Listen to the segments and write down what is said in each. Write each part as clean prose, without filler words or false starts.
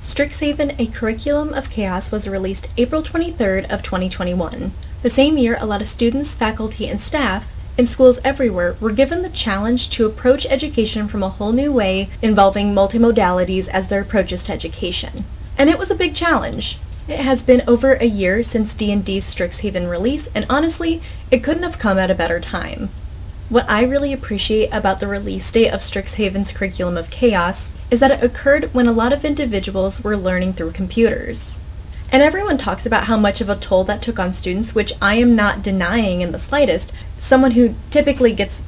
Strixhaven, a Curriculum of Chaos was released April 23rd of 2021. The same year, a lot of students, faculty, and staff in schools everywhere were given the challenge to approach education from a whole new way involving multimodalities as their approaches to education. And it was a big challenge. It has been over a year since D&D's Strixhaven release, and honestly, it couldn't have come at a better time. What I really appreciate about the release date of Strixhaven's Curriculum of Chaos is that it occurred when a lot of individuals were learning through computers. And everyone talks about how much of a toll that took on students, which I am not denying in the slightest. Someone who typically gets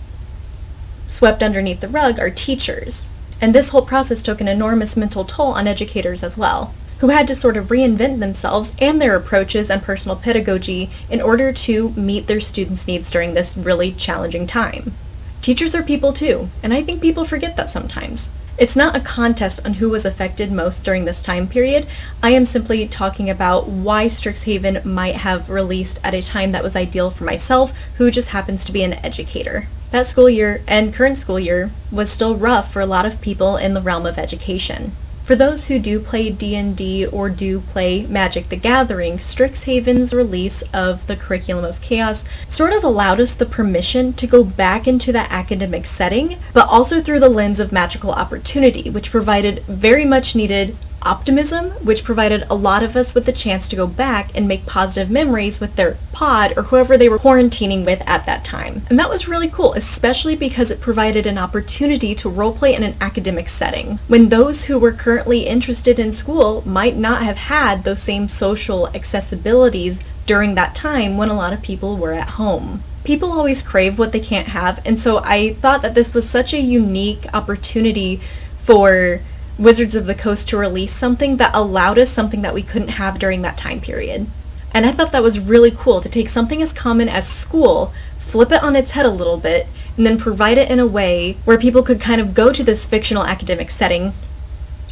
swept underneath the rug are teachers. And this whole process took an enormous mental toll on educators as well, who had to sort of reinvent themselves and their approaches and personal pedagogy in order to meet their students' needs during this really challenging time. Teachers are people too, and I think people forget that sometimes. It's not a contest on who was affected most during this time period. I am simply talking about why Strixhaven might have released at a time that was ideal for myself, who just happens to be an educator. That school year and current school year was still rough for a lot of people in the realm of education. For those who do play D&D or do play Magic the Gathering, Strixhaven's release of the Curriculum of Chaos sort of allowed us the permission to go back into that academic setting, but also through the lens of magical opportunity, which provided very much needed optimism, which provided a lot of us with the chance to go back and make positive memories with their pod or whoever they were quarantining with at that time. And that was really cool, especially because it provided an opportunity to roleplay in an academic setting, when those who were currently interested in school might not have had those same social accessibilities during that time when a lot of people were at home. People always crave what they can't have, and so I thought that this was such a unique opportunity for Wizards of the Coast to release something that allowed us something that we couldn't have during that time period. And I thought that was really cool to take something as common as school, flip it on its head a little bit, and then provide it in a way where people could kind of go to this fictional academic setting,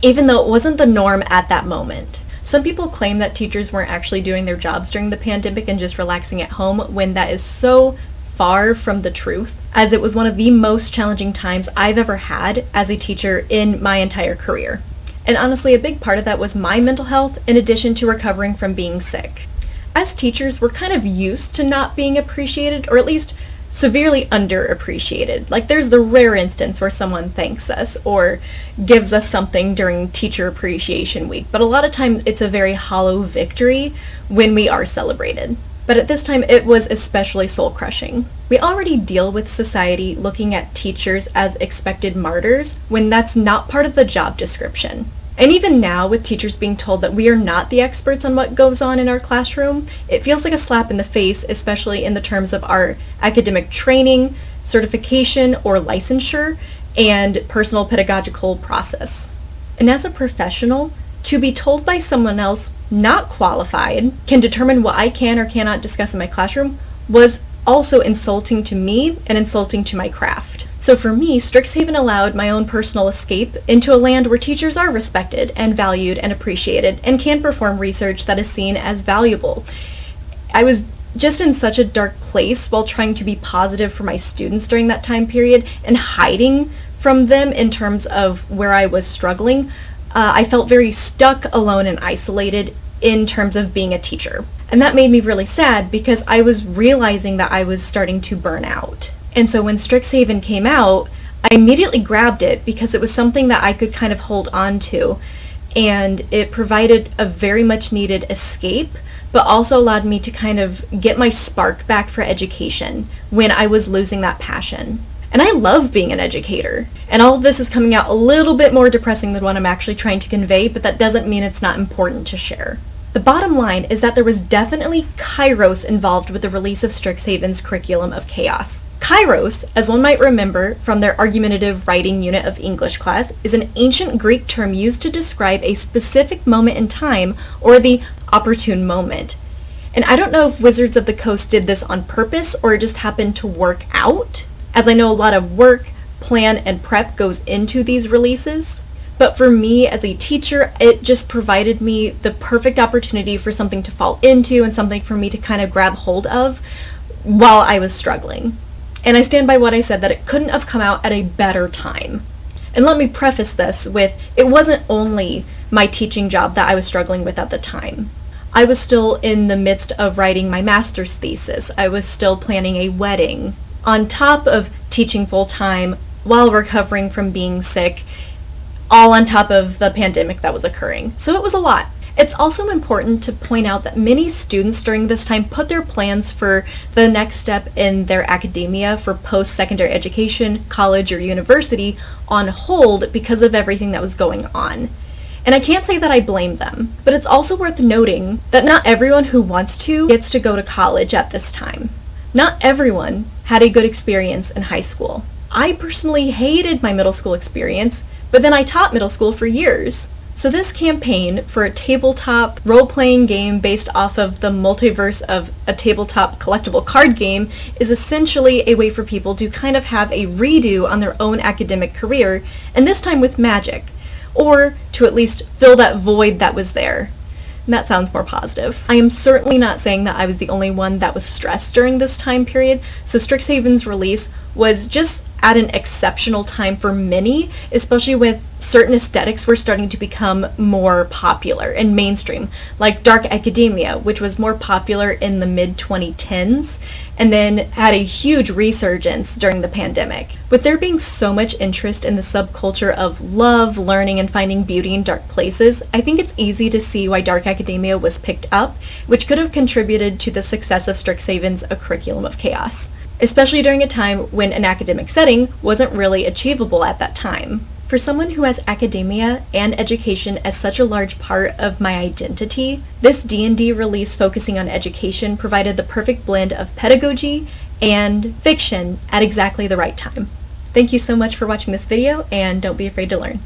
even though it wasn't the norm at that moment. Some people claim that teachers weren't actually doing their jobs during the pandemic and just relaxing at home, when that is so far from the truth, as it was one of the most challenging times I've ever had as a teacher in my entire career. And honestly, a big part of that was my mental health in addition to recovering from being sick. As teachers, we're kind of used to not being appreciated, or at least severely underappreciated. Like, there's the rare instance where someone thanks us or gives us something during Teacher Appreciation Week, but a lot of times it's a very hollow victory when we are celebrated. But at this time, it was especially soul-crushing. We already deal with society looking at teachers as expected martyrs when that's not part of the job description. And even now, with teachers being told that we are not the experts on what goes on in our classroom, it feels like a slap in the face, especially in the terms of our academic training, certification, or licensure, and personal pedagogical process. And as a professional, to be told by someone else not qualified can determine what I can or cannot discuss in my classroom was also insulting to me and insulting to my craft. So for me, Strixhaven allowed my own personal escape into a land where teachers are respected and valued and appreciated and can perform research that is seen as valuable. I was just in such a dark place while trying to be positive for my students during that time period and hiding from them in terms of where I was struggling. I felt very stuck, alone, and isolated in terms of being a teacher. And that made me really sad because I was realizing that I was starting to burn out. And so when Strixhaven came out, I immediately grabbed it because it was something that I could kind of hold on to. And it provided a very much needed escape, but also allowed me to kind of get my spark back for education when I was losing that passion. And I love being an educator. And all of this is coming out a little bit more depressing than what I'm actually trying to convey, but that doesn't mean it's not important to share. The bottom line is that there was definitely Kairos involved with the release of Strixhaven's Curriculum of Chaos. Kairos, as one might remember from their argumentative writing unit of English class, is an ancient Greek term used to describe a specific moment in time, or the opportune moment. And I don't know if Wizards of the Coast did this on purpose or it just happened to work out, as I know a lot of work, plan, and prep goes into these releases. But for me as a teacher, it just provided me the perfect opportunity for something to fall into and something for me to kind of grab hold of while I was struggling. And I stand by what I said, that it couldn't have come out at a better time. And let me preface this with, it wasn't only my teaching job that I was struggling with at the time. I was still in the midst of writing my master's thesis. I was still planning a wedding, on top of teaching full-time while recovering from being sick, all on top of the pandemic that was occurring. So it was a lot. It's also important to point out that many students during this time put their plans for the next step in their academia for post-secondary education, college, or university on hold because of everything that was going on. And I can't say that I blame them, but it's also worth noting that not everyone who wants to gets to go to college at this time. Not everyone had a good experience in high school. I personally hated my middle school experience, but then I taught middle school for years. So this campaign for a tabletop role-playing game based off of the multiverse of a tabletop collectible card game is essentially a way for people to kind of have a redo on their own academic career, and this time with magic, or to at least fill that void that was there. And that sounds more positive. I am certainly not saying that I was the only one that was stressed during this time period, so Strixhaven's release was just at an exceptional time for many, especially with certain aesthetics were starting to become more popular and mainstream, like dark academia, which was more popular in the mid-2010s, and then had a huge resurgence during the pandemic. With there being so much interest in the subculture of love, learning, and finding beauty in dark places, I think it's easy to see why dark academia was picked up, which could have contributed to the success of Strixhaven's A Curriculum of Chaos, especially during a time when an academic setting wasn't really achievable at that time. For someone who has academia and education as such a large part of my identity, this D&D release focusing on education provided the perfect blend of pedagogy and fiction at exactly the right time. Thank you so much for watching this video, and don't be afraid to learn.